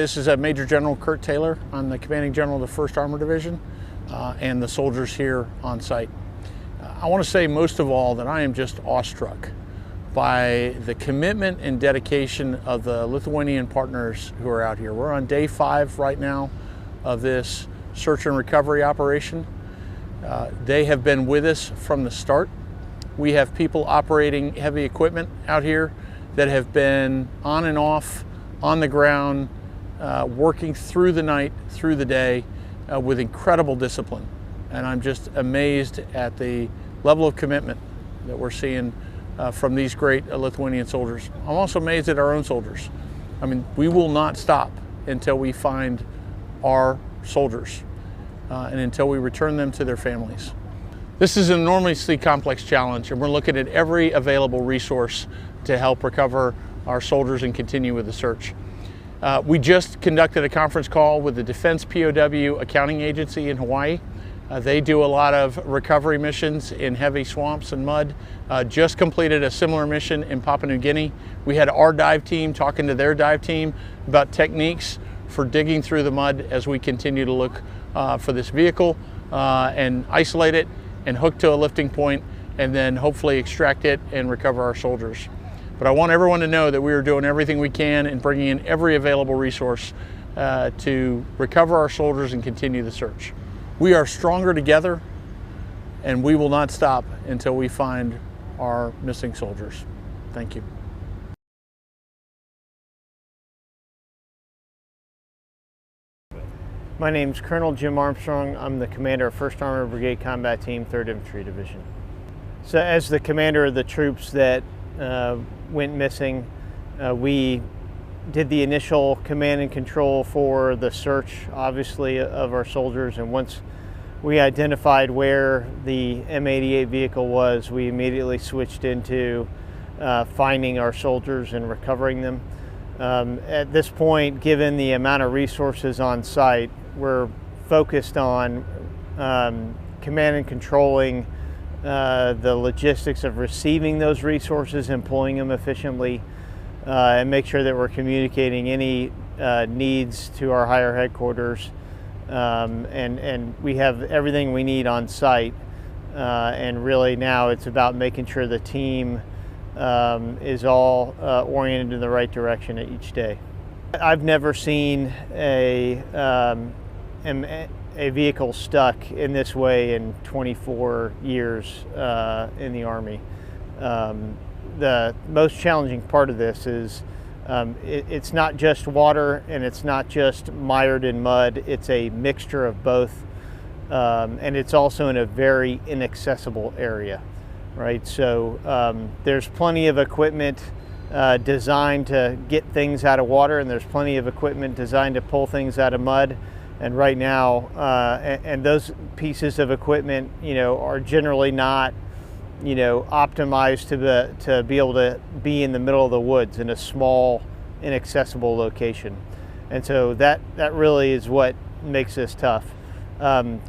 This is Major General Kurt Taylor. I'm the Commanding General of the 1st Armored Division and the soldiers here on site. I want to say most of all that I am just awestruck by the commitment and dedication of the Lithuanian partners who are out here. We're on day 5 right now of this search and recovery operation. They have been with us from the start. We have people operating heavy equipment out here that have been on and off, on the ground, working through the night, through the day, with incredible discipline. And I'm just amazed at the level of commitment that we're seeing from these great Lithuanian soldiers. I'm also amazed at our own soldiers. I mean, we will not stop until we find our soldiers and until we return them to their families. This is an enormously complex challenge, and we're looking at every available resource to help recover our soldiers and continue with the search. We just conducted a conference call with the Defense POW Accounting Agency in Hawaii. They do a lot of recovery missions in heavy swamps and mud. Just completed a similar mission in Papua New Guinea. We had our dive team talking to their dive team about techniques for digging through the mud as we continue to look for this vehicle and isolate it and hook to a lifting point and then hopefully extract it and recover our soldiers. But I want everyone to know that we are doing everything we can and bringing in every available resource to recover our soldiers and continue the search. We are stronger together, and we will not stop until we find our missing soldiers. Thank you. My name is Colonel Jim Armstrong. I'm the commander of 1st Armored Brigade Combat Team, 3rd Infantry Division. So as the commander of the troops that went missing, we did the initial command and control for the search, obviously, of our soldiers. And once we identified where the M88 vehicle was, we immediately switched into finding our soldiers and recovering them. At this point, given the amount of resources on site, we're focused on command and controlling the logistics of receiving those resources, employing them efficiently, and make sure that we're communicating any needs to our higher headquarters. And we have everything we need on site. And really now it's about making sure the team is all oriented in the right direction at each day. I've never seen a vehicle stuck in this way in 24 years in the Army. The most challenging part of this is it's not just water and it's not just mired in mud, it's a mixture of both, and it's also in a very inaccessible area, right? So there's plenty of equipment designed to get things out of water, and there's plenty of equipment designed to pull things out of mud. And right now, and those pieces of equipment, you know, are generally not, you know, optimized to be able to be in the middle of the woods in a small, inaccessible location. And so that really is what makes this tough.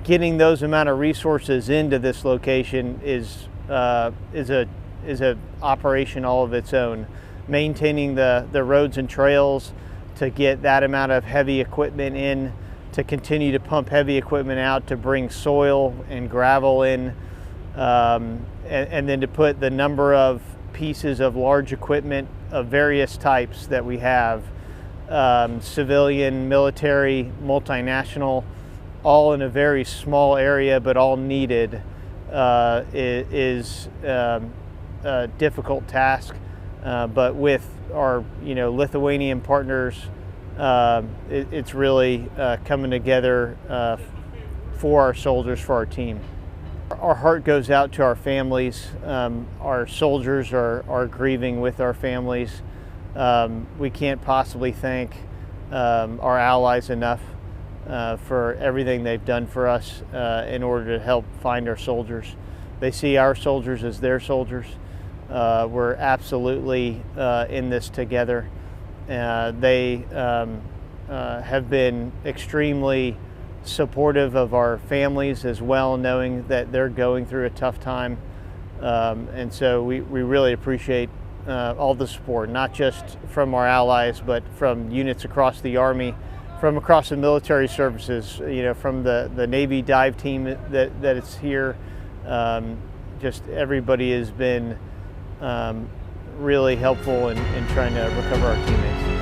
Getting those amount of resources into this location is a operation all of its own. Maintaining the roads and trails to get that amount of heavy equipment in, to continue to pump heavy equipment out to bring soil and gravel in, and then to put the number of pieces of large equipment of various types that we have, civilian, military, multinational, all in a very small area but all needed, is a difficult task. But with our Lithuanian partners, it's really coming together for our soldiers, for our team. Our heart goes out to our families. Our soldiers are grieving with our families. We can't possibly thank our allies enough for everything they've done for us in order to help find our soldiers. They see our soldiers as their soldiers. We're absolutely in this together. They have been extremely supportive of our families as well, knowing that they're going through a tough time. And so we really appreciate all the support, not just from our allies, but from units across the Army, from across the military services, from the Navy dive team that is here. Just everybody has been really helpful in trying to recover our teammates.